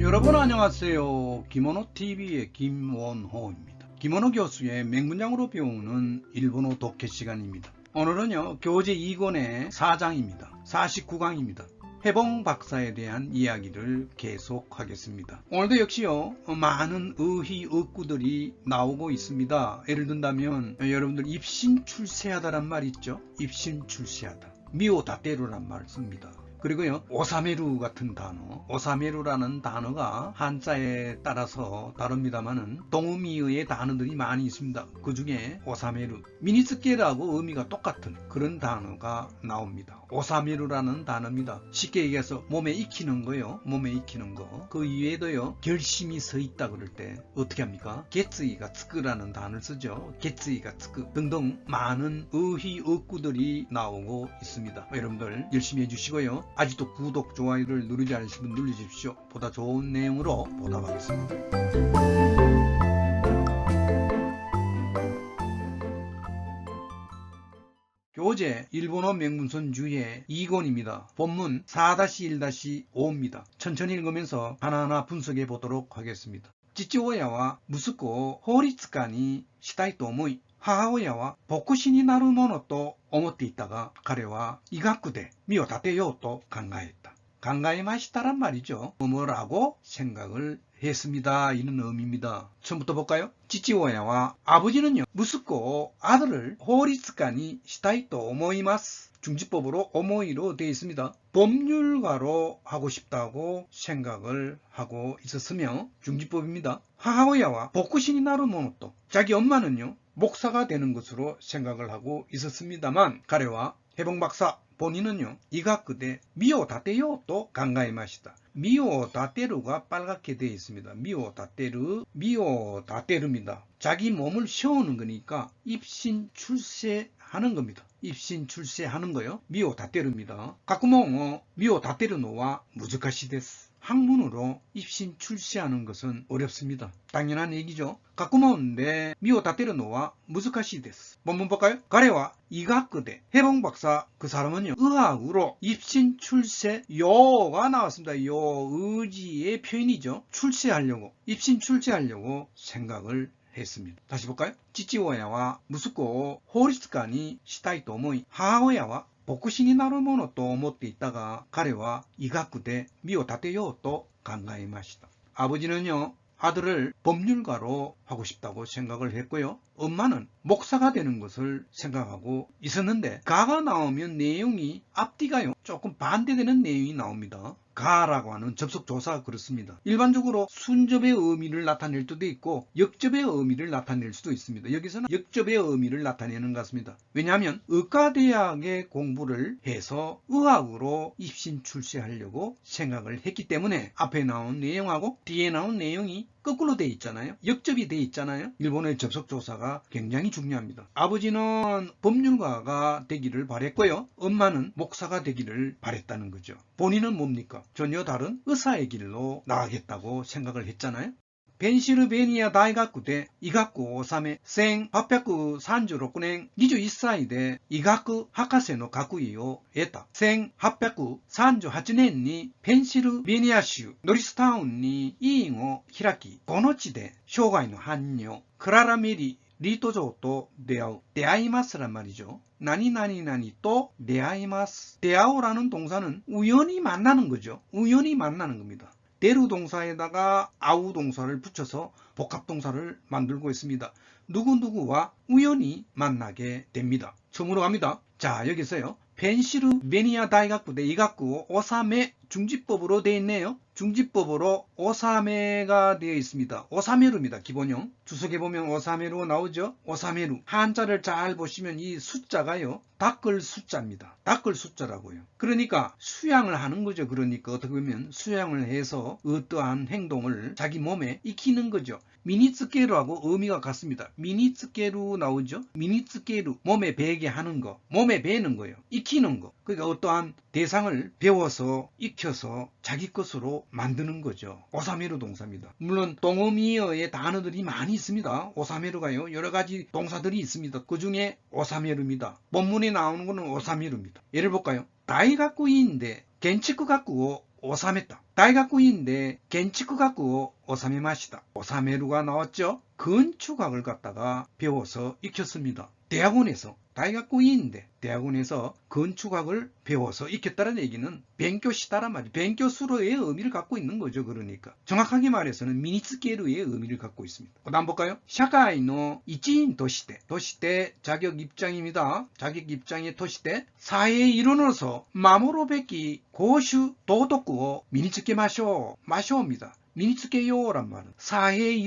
여러분 안녕하세요. 김원호TV의 김원호입니다. 김원호 교수의 맹문장으로 배우는 일본어 독해 시간입니다. 오늘은요 교재 2권의 4장입니다. 49강입니다. 해봉 박사에 대한 이야기를 계속하겠습니다. 오늘도 역시요 많은 의의어구들이 나오고 있습니다. 예를 든다면 여러분들 입신출세하다란 말 있죠. 입신출세하다, 미오다테루란 말을 씁니다. 그리고요 오사메루 같은 단어, 오사메루라는 단어가 한자에 따라서 다릅니다만은 동의어의 단어들이 많이 있습니다. 그 중에 오사메루, 미니스케라고 의미가 똑같은 그런 단어가 나옵니다. 오사메루라는 단어입니다. 쉽게 얘기해서 몸에 익히는 거요. 몸에 익히는 거. 그 이외에도요 결심이 서 있다 그럴 때 어떻게 합니까? 게츠이가 츠크라는 단어를 쓰죠. 게츠이가 츠크 등등 많은 의의어구들이 나오고 있습니다. 여러분들 열심히 해주시고요. 아직도 구독, 좋아요를 누르지 않으신 분 눌러주십시오. 보다 좋은 내용으로 보답하겠습니다. 교재 일본어 명문선 주의 2권입니다. 본문 4-1-5입니다. 천천히 읽으면서 하나하나 분석해 보도록 하겠습니다. 지치오야와 무스코 호리츠카니 시타이と思い 母親は牧師になるものと思っていたが、彼は医学で身を立てようと考えた. 강가에마시다란 말이죠. 뭐라고 생각을 했습니다. 이런 의미입니다. 처음부터 볼까요? 지치오야와 아버지는요, 무스코 아들을 호리츠카니 시타이と思います. 중지법으로 오모이로 되어 있습니다. 법률가로 하고 싶다고 생각을 하고 있었으며 중지법입니다. 하하오야와 복구신이 나루 모노또, 자기 엄마는요 목사가 되는 것으로 생각을 하고 있었습니다만 가레와 해봉박사 본인은요 이가쿠대 미오다테요또 강가에마시다. 미오다테루가 빨갛게 되어 있습니다. 미오다테루입니다. 자기 몸을 세우는 거니까 입신출세하는 겁니다. 입신출세하는 거요. 미오다테루입니다. 가쿠모 미오다테루노와 무즈카시 데스. 학문으로 입신출세하는 것은 어렵습니다. 당연한 얘기죠. 가꾸모인데 미오다테르노와 무즈카시 데스. 본문 볼까요? 가레와 이가쿠대 해봉박사 그 사람은요 의학으로 입신출세요가 나왔습니다. 요 의지의 표현이죠. 출세하려고, 입신출세하려고 생각을 했습니다. 다시 볼까요? 지치오야와 무스코 호리츠카니 시타이と思い 하하오야와牧師になるものと思っていたが、彼は医学で身を立てようと考えました. 아버지는요 아들을 법률가로 하고 싶다고 생각을 했고요. 엄마는 목사가 되는 것을 생각하고 있었는데 가가 나오면 내용이 앞뒤가요 조금 반대되는 내용이 나옵니다. 가라고 하는 접속조사가 그렇습니다. 일반적으로 순접의 의미를 나타낼 수도 있고 역접의 의미를 나타낼 수도 있습니다. 여기서는 역접의 의미를 나타내는 것 같습니다. 왜냐하면 의과대학에 공부를 해서 의학으로 입신 출세하려고 생각을 했기 때문에 앞에 나온 내용하고 뒤에 나온 내용이 거꾸로 돼 있잖아요. 역접이 돼 있잖아요. 일본의 접속조사가 굉장히 중요합니다. 아버지는 법률가가 되기를 바랬고요. 엄마는 목사가 되기를 바랬다는 거죠. 본인은 뭡니까? 전혀 다른 의사의 길로 나가겠다고 생각을 했잖아요. 펜실베니아大学で 医学を修め、1836年21歳で医学博士の学位を得た。1838年にペンシルベニア州ノリスタウンに医院を開き、この地で生涯の伴侶クララ・メリーリート嬢と出会う。出会います란 말이죠. 나니나니나니 또出会います. 대하오라는 동사는 우연히 만나는 거죠. 우연히 만나는 겁니다. 대루 동사에다가 아우 동사를 붙여서 복합동사를 만들고 있습니다. 누구누구와 우연히 만나게 됩니다. 처음으로 갑니다. 자, 여기서요. 펜실베니아大学대 이가쿠 오사메 중지법으로 되어 있네요. 중지법으로 오사메가 되어 있습니다. 오사메루입니다. 기본형. 주석에 보면 오사메루 나오죠. 오사메루. 한자를 잘 보시면 이 숫자가요. 닦을 숫자입니다. 닦을 숫자라고요. 그러니까 수양을 하는 거죠. 그러니까 어떻게 보면 수양을 해서 어떠한 행동을 자기 몸에 익히는 거죠. 미니츠케루하고 의미가 같습니다. 미니츠케루 나오죠. 미니츠케루 몸에 배게 하는 거, 몸에 배는 거예요. 익히는 거. 그러니까 어떠한 대상을 배워서 익혀서 자기 것으로 만드는 거죠. 오사메루 동사입니다. 물론 동의어의 단어들이 많이 있습니다. 오사메루가요 여러 가지 동사들이 있습니다. 그 중에 오사메루입니다. 본문에 나오는 것은 오사메루입니다. 예를 볼까요? 大学院で建築学を収めた. 다이가쿠인데 겐치쿠가쿠 오사메마시다. 오사메루가 나왔죠. 건축학을 갖다가 배워서 익혔습니다. 대학원에서 다이가쿠인데 대학원에서 건축학을 배워서 익혔다는 얘기는 뱅교시다란 말이 뱅교수로의 의미를 갖고 있는 거죠. 그러니까 정확하게 말해서는 미니츠케루의 의미를 갖고 있습니다. 그 다음 볼까요? 샤카이노 이치인 도시대 도시대 자격 입장입니다. 자격 입장의 도시대 사회의 일원으로서 마모로베키 고슈 도덕구を 미니츠케 마쇼입니다. 미니츠케요란 말은 사회의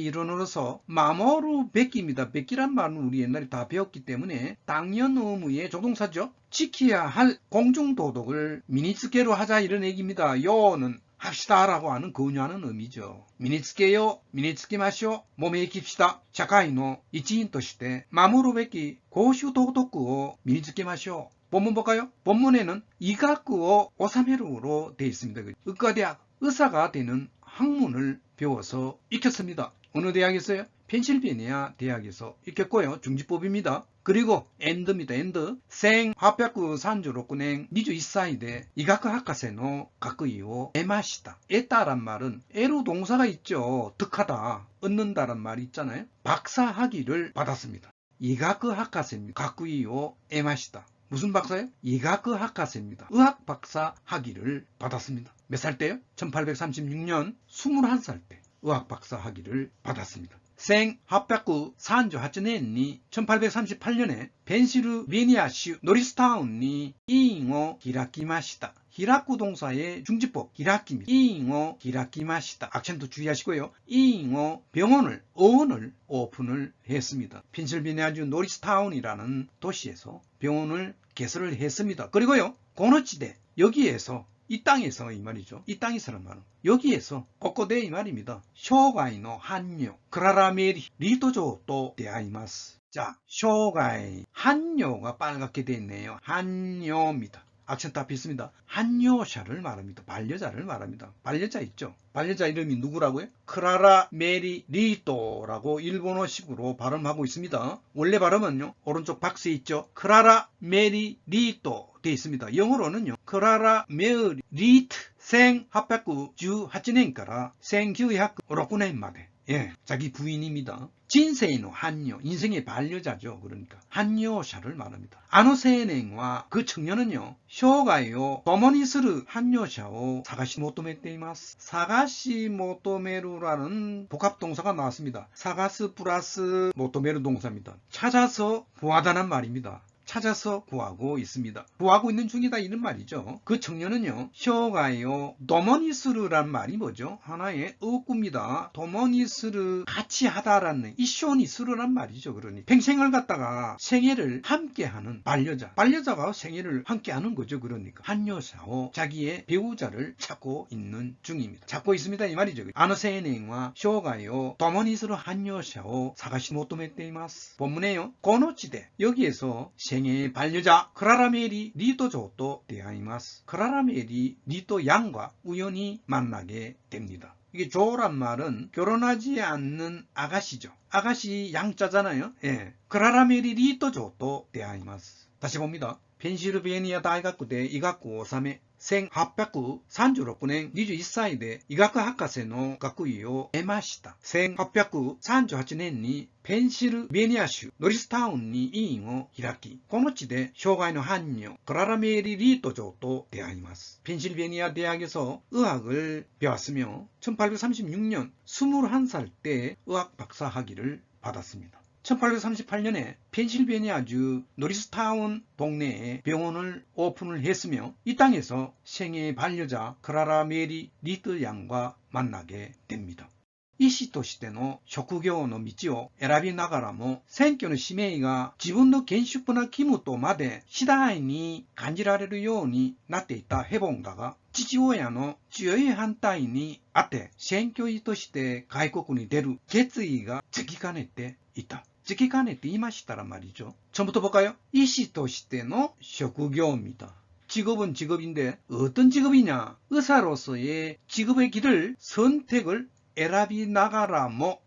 일원으로서 마모루 베끼입니다. 베끼란 말은 우리 옛날에 다 배웠기 때문에 당연 의무의 조동사죠. 지켜야 할 공중도덕을 미니츠케로 하자 이런 얘기입니다. 요는 합시다 라고 하는 권유하는 의미죠. 미니츠케요, 미니츠케 마쇼, 몸에 익힙시다.社会の 一員として守るべき公衆道徳を 미니츠케 마쇼. 본문 볼까요? 본문에는 이가쿠 오사메루로 되어 있습니다. 의과대학 의사가 되는 학문을 배워서 익혔습니다. 어느 대학에서요? 펜실베니아 대학에서 익혔고요. 중지법입니다. 그리고 엔드입니다. 엔드. 1836年21歳で 이가쿠 학과세노 가쿠이오 에마시다. 에따란 말은 에로 동사가 있죠. 득하다, 얻는다란 말이 있잖아요. 박사 학위를 받았습니다. 이가쿠 학과세입니다. 가쿠이오 에마시다. 무슨 박사예요? 이가쿠 학과세입니다. 의학 박사 학위를 받았습니다. 몇 살 때요? 1836년 21살 때 의학 박사 학위를 받았습니다. 1838年に 1838년에 펜실베니아주 노리스타운이 이잉을 開きました. 히라쿠 동사의 중지법 히라키입니다. 이잉을 開きました. 악센트 주의하시고요. 이잉을 병원을 어원을 오픈을 했습니다. 펜실베니아주 노리스타운이라는 도시에서 병원을 개설을 했습니다. 그리고요. 고노치대 여기에서 이 땅에서 이 말이죠. 이 땅에서란 말은 여기에서 꼬꼬대 이 말입니다. 쇼가이노 한요 크라라 메리 리토조 또 대하이마스. 자, 쇼가이 한요가 빨갛게 되어 있네요. 한요입니다. 악센트 앞에 있습니다. 한요샤를 말합니다. 반려자를 말합니다. 반려자 있죠. 반려자 이름이 누구라고요? 크라라 메리 리토라고 일본어식으로 발음하고 있습니다. 원래 발음은요. 오른쪽 박스에 있죠. 크라라 메리 리토 되어 있습니다. 영어로는요. 크라라 메리 리트 1818年から 1906年まで 예, 자기 부인입니다. 진세이노 한요, 인생의 반려자죠. 그러니까 한요샤를 말합니다. 아노세냉과 그 청년은요, 쇼가요 도모니스르 한요샤오 사가시 모토메테이마스. 사가시 모토메루라는 복합동사가 나왔습니다. 사가스 플러스 모토메루 동사입니다. 찾아서 구하다는 말입니다. 찾아서 구하고 있습니다. 구하고 있는 중이다 이런 말이죠. 그 청년은요. 쇼가요 도모니스르란 말이 뭐죠? 하나의 어구입니다. 도모니스르 같이 하다라는 이쇼니스르란 말이죠. 그러니 평생을 갖다가 생애를 함께하는 반려자가 생애를 함께하는 거죠. 그러니까 한요사오 자기의 배우자를 찾고 있는 중입니다. 찾고 있습니다 이 말이죠. 아노세이냉과 쇼가요 도모니스르 한요사오 사가시 모토메테이마스. 본문에요. 고노치대 여기에서 생애의 반려자 크라라메리 리토조또 대하이마스. 크라라메리 리토 양과 우연히 만나게 됩니다. 이게 조란 말은 결혼하지 않는 아가씨죠. 아가씨 양자잖아요. 예. 크라라메리 리토조또 대하이마스. 다시 봅니다. 펜실베니아大学で医学を修め1836年21歳で医学博士の学位を得ました。1838年にペンシルベニア州ノリスタウンに医院を開き、この地で障害の伴侶クララメリリート嬢と出会います。펜실베니아 대학에서 의학을 배웠으며 1836년 21살 때 의학 박사 학위를 받았습니다. 1838년에 펜실베니아주 노리스타운 동네에 병원을 오픈을 했으며 이 땅에서 생애의 반려자 크라라 메리 리트 양과 만나게 됩니다. 医師としての職業の道を選びながらも選挙の使命が自分の厳粛な義務とまで次第に感じられるようになっていたヘボンだが父親の強い反対にあって選挙医として外国に出る決意がつきかねていた。つきかねていましたら말이죠. 처음부터 볼까요?医師としての職業입니다. 직업은 직업인데 어떤 직업이냐? 의사로서의 직업의 길을 선택을 에라비 나가라모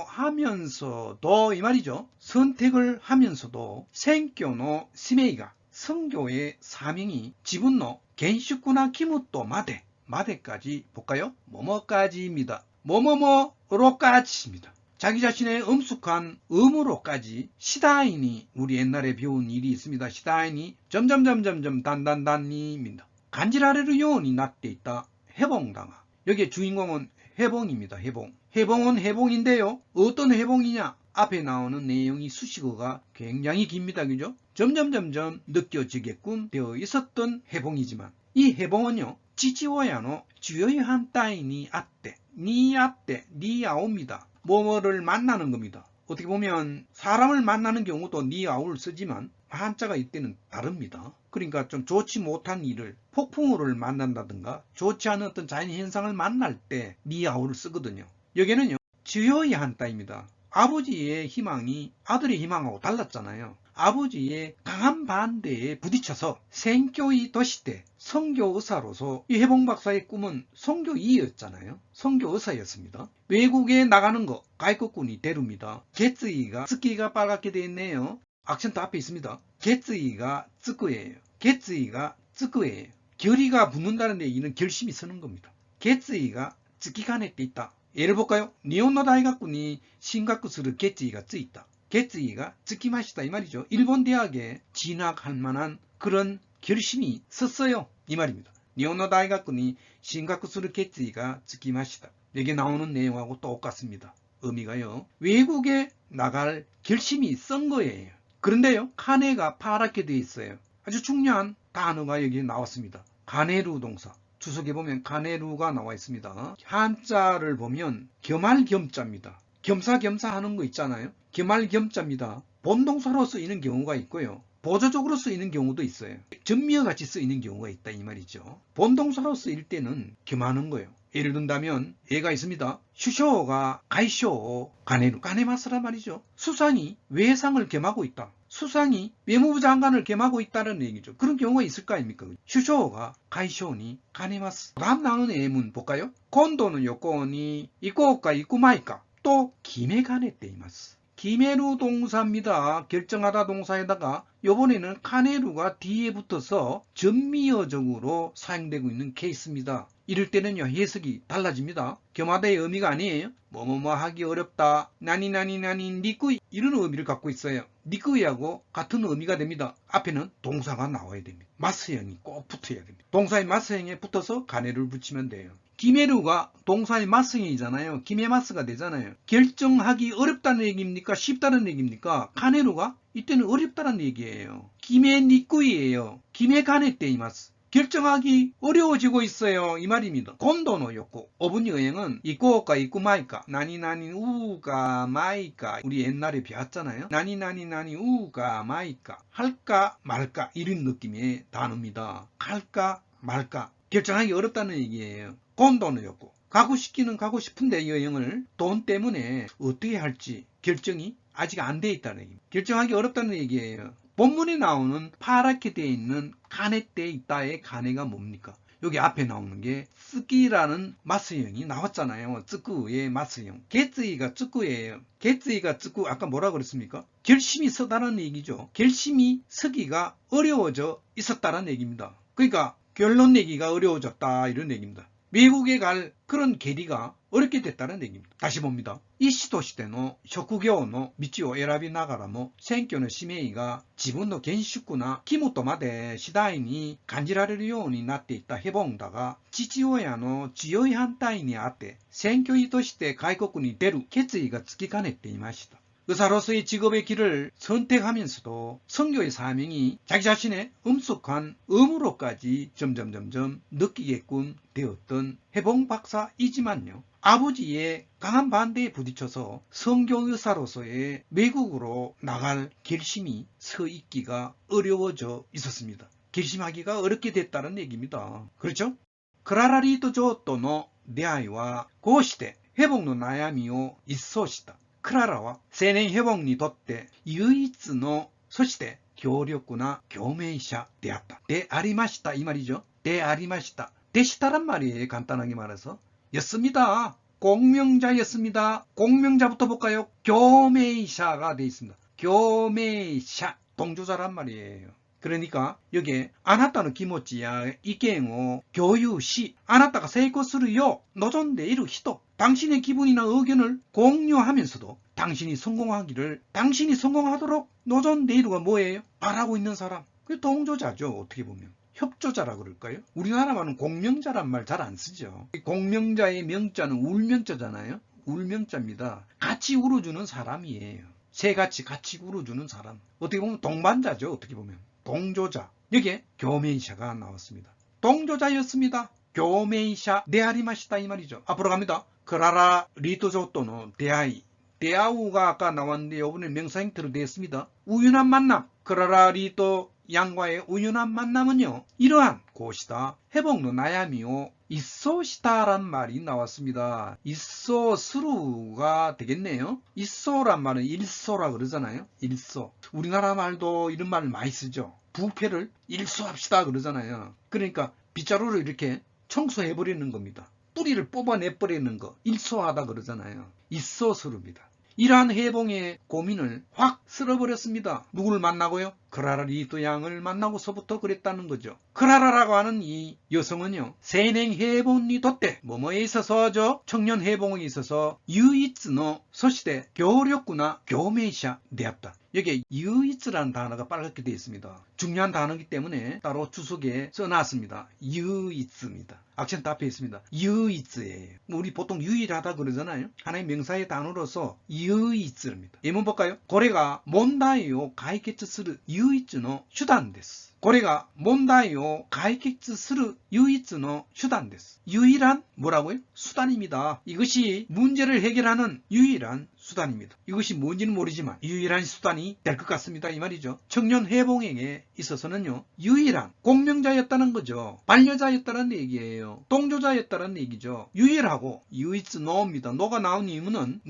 하면서도 이 말이죠. 선택을 하면서도 생교의使命가 성교의 사명이 지분의 겐슈쿠나 키무토 마데, 마데까지 볼까요? 뭐뭐까지입니다. 뭐뭐뭐로까지입니다. 자기 자신의 엄숙한 음으로까지 시다이니, 우리 옛날에 배운 일이 있습니다. 시다이니 점점점점점 단단단니입니다. 간지라레르 요원이 낫게 있다. 해봉당하. 여기에 주인공은 해봉입니다. 해봉. 해봉은 해봉인데요. 어떤 해봉이냐? 앞에 나오는 내용이 수식어가 굉장히 깁니다. 그죠? 점점점점 느껴지게끔 되어 있었던 해봉이지만 이 해봉은요. 지지워야노 주요의 한 따위니 아떼, 니 아떼, 니 아오입니다. 뭐뭐를 만나는 겁니다. 어떻게 보면 사람을 만나는 경우도 니 아오를 쓰지만 한자가 이때는 다릅니다. 그러니까 좀 좋지 못한 일을, 폭풍우를 만난다든가 좋지 않은 어떤 자연현상을 만날 때 니 아오를 쓰거든요. 여기는요. 주요의 한 따입니다. 아버지의 희망이 아들의 희망하고 달랐잖아요. 아버지의 강한 반대에 부딪혀서 생교의 도시대 선교 의사로서 이 해봉 박사의 꿈은 선교이였잖아요. 선교 의사였습니다. 외국에 나가는 거 가이코쿤이 대루입니다. 게츠이가 스키가 빨갛게 되어 있네요. 악센트 앞에 있습니다. 게츠이가 쯔꾸예요. 게츠이가 쯔꾸예요. 결의가 붙는다는 얘기는 결심이 서는 겁니다. 게츠이가 쯔키간에 때 있다. 예를 볼까요? 니혼노 다이가쿠니 신가쿠스르 게츠이가 쯔있다. 게츠이가 쯔키마시다 이 말이죠. 일본 대학에 진학할 만한 그런 결심이 섰어요 이 말입니다. 니혼노 다이가쿠니 신가쿠스르 게츠이가 쯔키마시다. 여기 나오는 내용하고 똑같습니다. 의미가요. 외국에 나갈 결심이 선 거예요. 그런데요. 카네가 파랗게 되어 있어요. 아주 중요한 단어가 여기 나왔습니다. 가네루 동사. 주석에 보면 가네루가 나와 있습니다. 한자를 보면 겸할겸자입니다. 겸사겸사 하는 거 있잖아요. 겸할겸자입니다. 본동사로 쓰이는 경우가 있고요. 보조적으로 쓰이는 경우도 있어요. 전미어 같이 쓰이는 경우가 있다 이 말이죠. 본동사로 쓰일 때는 겸하는 거예요. 예를 든다면 예가 있습니다. 슈쇼가 가이쇼 가네루 가네마스란 말이죠. 수상이 외상을 겸하고 있다. 수상이 외무부 장관을 겸하고 있다는 얘기죠. 그런 경우가 있을 거 아닙니까? 슈쇼가 가이쇼니 가네마스. 다음 나오는 예문 볼까요? 곤도는 요건이 이꼬까 이꾸마이까 또 김해간에 떼이마스. 기메루 동사입니다. 결정하다 동사에다가 이번에는 카네루가 뒤에 붙어서 전미어적으로 사용되고 있는 케이스입니다. 이럴 때는요 해석이 달라집니다. 겸하다의 의미가 아니에요. 뭐뭐뭐 하기 어렵다. 나니나니나니 니꾸이 이런 의미를 갖고 있어요. 니꾸이하고 같은 의미가 됩니다. 앞에는 동사가 나와야 됩니다. 마스형이 꼭 붙어야 됩니다. 동사의 마스형에 붙어서 가네를 붙이면 돼요. 기메루가 동사의 마스형이잖아요. 기메마스가 되잖아요. 결정하기 어렵다는 얘기입니까? 쉽다는 얘기입니까? 가네루가 이때는 어렵다는 얘기예요. 기메니꾸이예요. 기메가네떼이마스. 결정하기 어려워지고 있어요 이 말입니다. 곤도노였고 어분이 여행은 이꼬까 이꾸마이까 나니나니 우가 마이까 우리 옛날에 배웠잖아요. 나니나니나니 우가 마이까 할까 말까 이런 느낌의 단어입니다. 할까 말까 결정하기 어렵다는 얘기예요. 곤도노였고 가고 싶기는 가고 싶은데 여행을 돈 때문에 어떻게 할지 결정이 아직 안 돼 있다는 얘기입니다. 결정하기 어렵다는 얘기예요. 본문에 나오는 파랗게 되어 있는 가네 때 있다의 가네가 뭡니까? 여기 앞에 나오는 게 쓰기라는 마스형이 나왔잖아요. 쯔꾸의 마스형. 게츠이가 쯔꾸예요. 게츠이가 쯔꾸 아까 뭐라 그랬습니까? 결심이 서다는 얘기죠. 결심이 서기가 어려워져 있었다는 얘기입니다. 그러니까 결론 내기가 어려워졌다 이런 얘기입니다. 미국에 갈 그런 계리가 어렵게 됐다는 얘기입니다. 다시 봅니다. 이시도시대의職業の道を選びながらも選挙の使命が自分の現職な肝とまで次第に感じられるようになっていったヘボンだが父親の強い反対にあって選挙医として外国に出る決意がつきかねていました。 의사로서의 직업의 길을 선택하면서도 선교의 사명이 자기 자신의 엄숙한 의무로까지 점점점점 느끼게끔 되었던 해봉 박사이지만요. 아버지의 강한 반대에 부딪혀서 선교의사로서의 외국으로 나갈 결심이 서 있기가 어려워져 있었습니다. 결심하기가 어렵게 됐다는 얘기입니다. 그렇죠? 크라라리토 조토의 대화와 고시대 해봉의悩みを 一掃した クララは青年ヘボンにとって唯一のそして強力な共鳴者であった。でありました이 말이죠.でありました. 되시다란 말이에요. 간단하게 말해서. 였습니다. 공명자였습니다. 공명자부터 볼까요? 교매샤가 되어 있습니다. 교매샤 동조자란 말이에요. 그러니까 여기에 아나타의 기모치야 이견を 교유し 아나타가 세이코するよ 노전데 이루 히토 당신의 기분이나 의견을 공유하면서도 당신이 성공하도록 노전데 이루가 뭐예요? 바라고 있는 사람. 그 동조자죠. 어떻게 보면. 협조자라 그럴까요? 우리나라 말은 공명자란 말 잘 안 쓰죠. 공명자의 명자는 울명자잖아요. 울명자입니다. 같이 울어주는 사람이에요. 새같이 같이 울어주는 사람. 어떻게 보면 동반자죠. 어떻게 보면. 동조자. 여기에 교메이샤가 나왔습니다. 동조자였습니다. 교메이샤 데아리마시다 이 말이죠. 앞으로 갑니다. 크라라 리토조토의 대아이. 대아우가 아까 나왔는데 이번에 명사 형태로 되었습니다. 우연한 만남. 크라라 리토 양과의 우연한 만남은요. 이러한 곳이다. 회복의 나야미오 이소시다란 말이 나왔습니다. 이소스루가 되겠네요. 이소란 말은 일소라 그러잖아요. 일소. 우리나라 말도 이런 말 많이 쓰죠. 부패를 일소합시다 그러잖아요. 그러니까 빗자루를 이렇게 청소해버리는 겁니다. 뿌리를 뽑아내버리는 거. 일소하다 그러잖아요. 이소스루입니다. 이러한 해봉의 고민을 확 쓸어버렸습니다. 누구를 만나고요? 크라라 리토 양을 만나고서부터 그랬다는 거죠. 크라라라고 하는 이 여성은요, 세냉 해봉이 덧대 뭐뭐에 있어서죠, 청년 해봉에 있어서 유이츠의 소시대 교력구나 교메이샤 되었다. 여기에 유이츠라는 단어가 빨갛게 되어 있습니다. 중요한 단어이기 때문에 따로 주석에 써놨습니다. 유이츠입니다. 악센트 앞에 있습니다. 유이츠예요. 우리 보통 유일하다 그러잖아요. 하나의 명사의 단어로서 유이츠입니다. 예문 볼까요? 고래가 몬다이오 가이케츠스르 유이츠의 수단です. 고래가 몬다이오 가이케츠스르 유이츠의 수단です. 유일한 뭐라고요? 수단입니다. 이것이 문제를 해결하는 유일한 수단입니다. 이것이 뭔지는 모르지만 유일한 수단이 될 것 같습니다. 이 말이죠. 청년 해봉행에 있어서는요, 유일한 공명자였다는 거죠. 반려자였다는 얘기예요. 동조자였다는 얘기죠. 유일하고 유이츠 노입니다. 노가 나온 이유는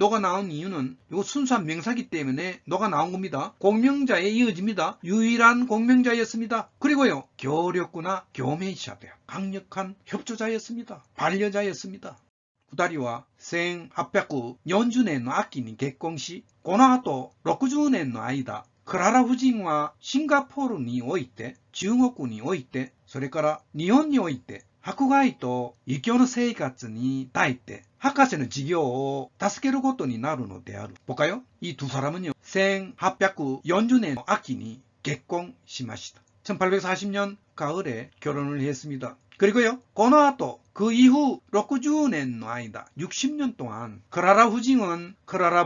이거 순수한 명사기 때문에 노가 나온 겁니다. 공명자에 이어집니다. 유일한 공명자였습니다. 그리고요, 교력구나 교메이샤대요. 강력한 협조자였습니다. 반려자였습니다. 2人は1840年の秋に結婚し、この後60年の間、クララ夫人はシンガポールにおいて、中国において、それから日本において、迫害と異教の生活に耐えて、博士の事業を助けることになるのである。볼까요? 이 두 사람은요, 1840年の秋に結婚しました。1840년 가을에 결혼을 했습니다. 그리고요, 그 이후 60년의 아이다. 60년 동안 크라라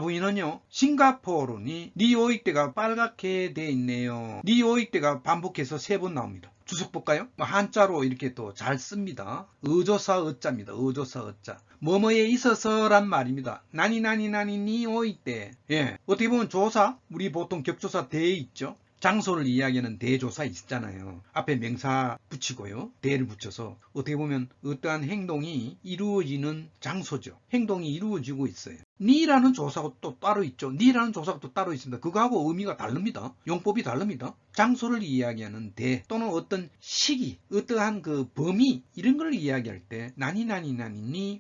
부인은요, 싱가포르니 니오이때가 빨갛게 돼 있네요. 니오이때가 반복해서 3번 나옵니다. 주석 볼까요? 한자로 이렇게 또 잘 씁니다. 의조사 어자입니다. 의조사 어자. 뭐뭐에 있어서란 말입니다. 나니 니오이때. 예, 어떻게 보면 조사, 우리 보통 격조사 대 있죠. 장소를 이야기하는 대조사 있잖아요. 앞에 명사 붙이고요. 대를 붙여서 어떻게 보면 어떠한 행동이 이루어지는 장소죠. 행동이 이루어지고 있어요. 니라는 조사가 또 따로 있죠. 니라는 조사가 또 따로 있습니다. 그거하고 의미가 다릅니다. 용법이 다릅니다. 장소를 이야기하는 대 또는 어떤 시기, 어떠한 그 범위 이런 걸 이야기할 때 나니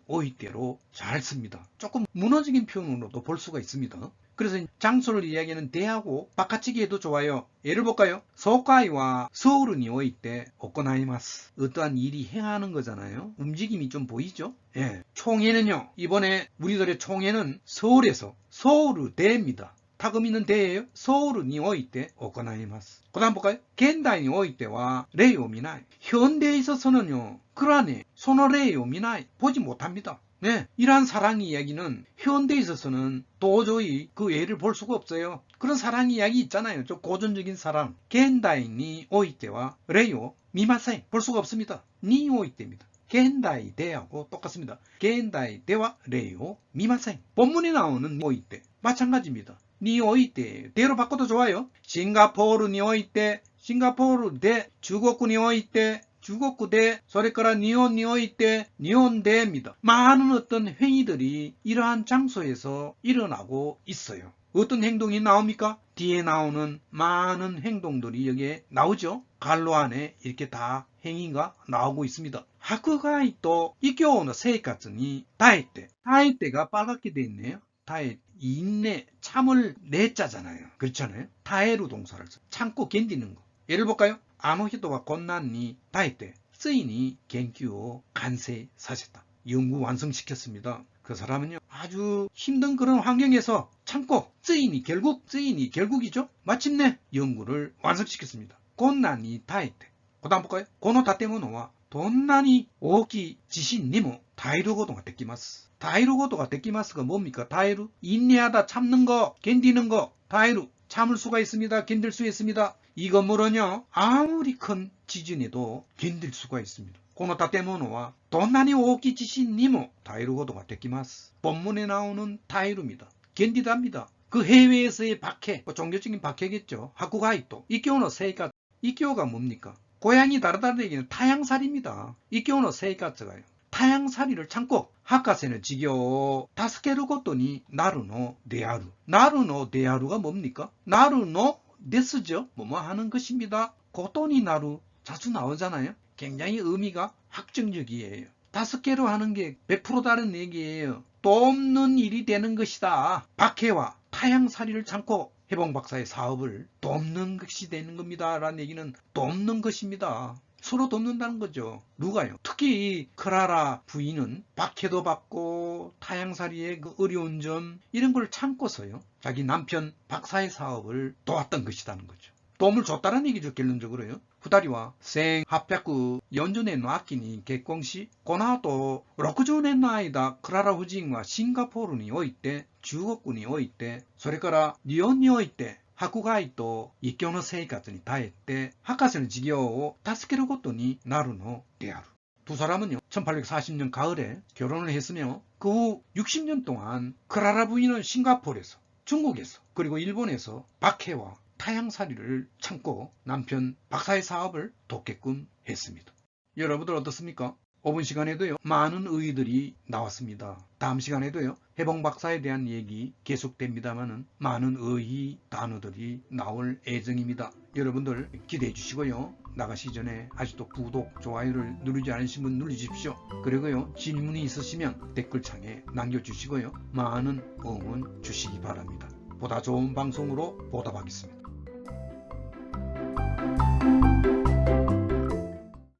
오이때로 잘 씁니다. 조금 문어적인 표현으로도 볼 수가 있습니다. 그래서 장소를 이야기하는 대하고 바깥치기 해도 좋아요. 예를 볼까요? 소카이와 서울은 오이때 오코나이마스. 어떠한 일이 행하는 거잖아요. 움직임이 좀 보이죠? 예. 총회는요, 이번에 우리들의 총회는 서울에서 서울대입니다. 타금 있는 대예요. 서울은 오이때 오코나이마스. 그 다음 볼까요? 겐다이 오이때와 레이오미나이. 현대에 있어서는요, 그러하네. 소노레이오미나이. 보지 못합니다. 네, 이러한 사랑 이야기는 현대에 있어서는 도저히 그 예를 볼 수가 없어요. 그런 사랑 이야기 있잖아요. 좀 고전적인 사랑. 겐다이 니 오이때와 레이오 미마사이. 볼 수가 없습니다. 니 오이때입니다. 겐다이 대하고 똑같습니다. 겐다이 대와 레이오 미마사이. 본문에 나오는 오이때 마찬가지입니다. 니 오이때 대로 바꿔도 좋아요. 싱가포르 니 오이때 싱가포르 대 중국군 니 오이때 중국구 대, それから日本において日本대입니다. 많은 어떤 행위들이 이러한 장소에서 일어나고 있어요. 어떤 행동이 나옵니까? 뒤에 나오는 많은 행동들이 여기에 나오죠. 갈로 안에 이렇게 다 행위가 나오고 있습니다. 학가이 또 이교의 생활이 다에때, 다에때가 빨갛게 돼 있네요. 다에 인내, 참을 내자잖아요. 그렇잖아요. 다에로 동사를 써. 참고 견디는 거. 예를 볼까요? 아노히토가 곤난니 다에때 쓰인이研究を 完成させた. 연구 완성시켰습니다. 그 사람은요 아주 힘든 그런 환경에서 참고 쓰인이 결국이죠. 마침내 연구를 완성시켰습니다. 곤난니 다에때. 그 다음 볼까요? この建物はどんなに大きい地震にも耐えることができます. 耐えることができます가 뭡니까? 耐える, 인내하다, 참는 거, 견디는 거, 耐える, 참을 수가 있습니다. 견딜 수 있습니다. 이 건물은요 아무리 큰 지진에도 견딜 수가 있습니다. この建物はどんなに大きい地震にも耐えることができます. 본문에 나오는 耐える입니다. 견디답니다. 그 해외에서의 박해, 종교적인 박해겠죠. 하쿠가이토, 이교의 생활. 이교가 뭡니까? 고향이 다르다는 얘기는 타양살이입니다. 이교의 생활가요. 타양살이를 참고 하카세는 지교 다스케르 것도니 나루노 데아루. 나루노 데아루가 뭡니까? 나루노 데스죠. 뭐뭐 하는 것입니다. 고토니 나루 자주 나오잖아요. 굉장히 의미가 확정적이에요. 다스케르 하는 게 100% 다른 얘기예요. 돕는 일이 되는 것이다. 박해와 타양살이를 참고 해봉박사의 사업을 돕는 것이 되는 겁니다. 라는 얘기는 돕는 것입니다. 서로 돕는다는 거죠. 누가요? 특히 이 크라라 부인은 박해도 받고 타양살이의 그 어려운 점 이런 걸 참고서요 자기 남편 박사의 사업을 도왔던 것이라는 거죠. 도움을 줬다는 얘기죠. 결론적으로요. 2人は1840年の秋に結婚し、この後60年の間クララ夫人はシンガポールにおいて、中国において、それから日本において迫害と異教の生活に耐えて博士の事業を助けることになるのである. 두 사람은요 1840년 가을에 결혼을 했으며 그 후 60년 동안 크라라 부인은 싱가포르에서, 중국에서, 그리고 일본에서 박해와 타양살이를 참고 남편 박사의 사업을 돕게끔 했습니다. 여러분들 어떻습니까? 5분 시간에도요 많은 의의들이 나왔습니다. 다음 시간에도요 해봉 박사에 대한 얘기 계속됩니다만은 많은 의의 단어들이 나올 예정입니다. 여러분들 기대해 주시고요. 나가시 전에 아직도 구독, 좋아요를 누르지 않으신 분 눌러주십시오. 그리고요 질문이 있으시면 댓글창에 남겨주시고요 많은 응원 주시기 바랍니다. 보다 좋은 방송으로 보답하겠습니다.